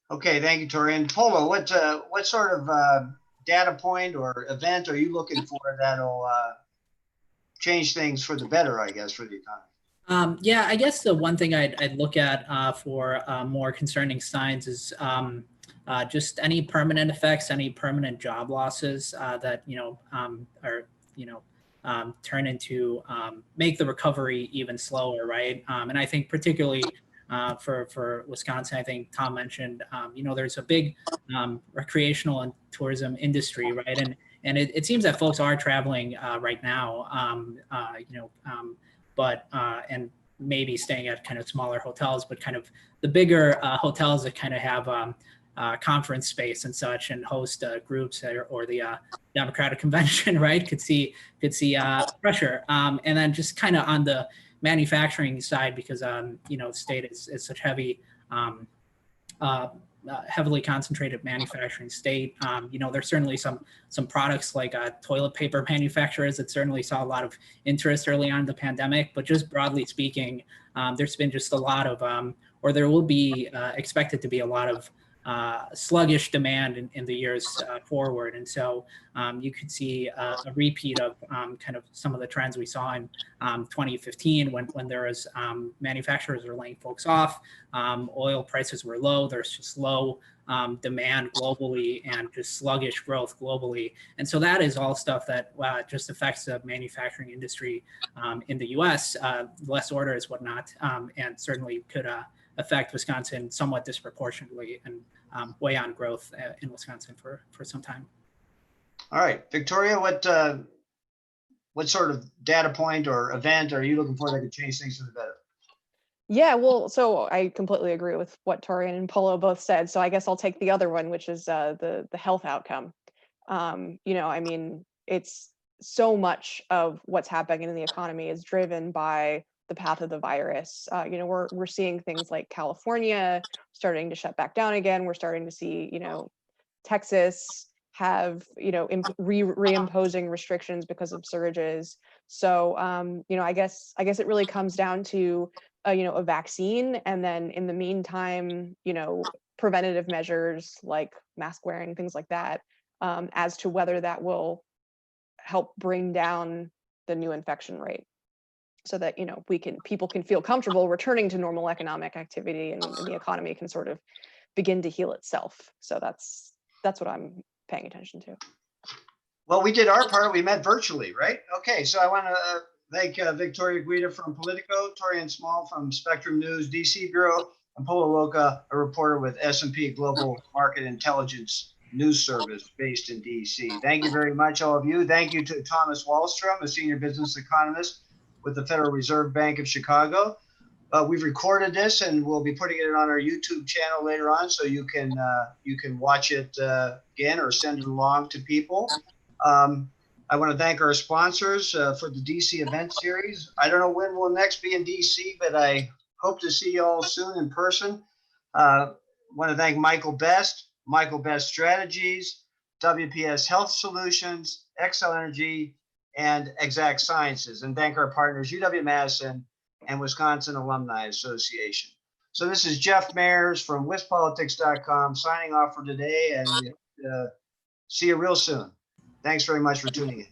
Okay, thank you, Torian. Polo, what sort of data point or event are you looking for that'll change things for the better, I guess, for the economy? Yeah, I guess the one thing I'd look at for more concerning signs is just any permanent effects, any permanent job losses that are turn into make the recovery even slower, right? And I think particularly for Wisconsin, I think Tom mentioned, there's a big recreational and tourism industry, right? And it seems that folks are traveling right now, but and maybe staying at kind of smaller hotels, but kind of the bigger hotels that kind of have conference space and such and host groups or the Democratic convention, right? Could see pressure. And then just kind of on the manufacturing side, because the state is such heavily concentrated manufacturing state. There's certainly some products like toilet paper manufacturers that certainly saw a lot of interest early on in the pandemic, but just broadly speaking, there's been just a lot of, or there will be expected to be a lot of sluggish demand in the years forward. And so you could see a repeat of kind of some of the trends we saw in 2015 when there was manufacturers were laying folks off, oil prices were low, there's just low demand globally and just sluggish growth globally. And so that is all stuff that just affects the manufacturing industry in the US, less orders, whatnot, and certainly could affect Wisconsin somewhat disproportionately and weigh on growth in Wisconsin for some time. All right, Victoria, what sort of data point or event are you looking for that could change things for the better? Yeah, well, so I completely agree with what Torian and Polo both said. So I guess I'll take the other one, which is the health outcome. I mean, it's so much of what's happening in the economy is driven by the path of the virus. We're seeing things like California starting to shut back down again. We're starting to see, Texas have, reimposing restrictions because of surges. So, I guess it really comes down to, a vaccine. And then in the meantime, preventative measures like mask wearing, things like that, as to whether that will help bring down the new infection rate, so that people can feel comfortable returning to normal economic activity, and the economy can sort of begin to heal itself. So that's what I'm paying attention to. Well, we did our part. We met virtually, right? Okay, so I want to thank Victoria Guida from Politico, Torian Small from Spectrum News DC Bureau, and Polo Roca, a reporter with S&P Global Market Intelligence News Service based in DC. Thank you very much, all of you. Thank you to Thomas Wallstrom, a senior business economist with the Federal Reserve Bank of Chicago. We've recorded this and we'll be putting it on our YouTube channel later on, so you can watch it again or send it along to people. I want to thank our sponsors for the DC event series. I don't know when we'll next be in DC, but I hope to see you all soon in person. I want to thank Michael Best Strategies, WPS Health Solutions, Xcel Energy, and Exact Sciences, and thank our partners UW-Madison and Wisconsin Alumni Association. So this is Jeff Mayers from WisPolitics.com signing off for today, and see you real soon. Thanks very much for tuning in.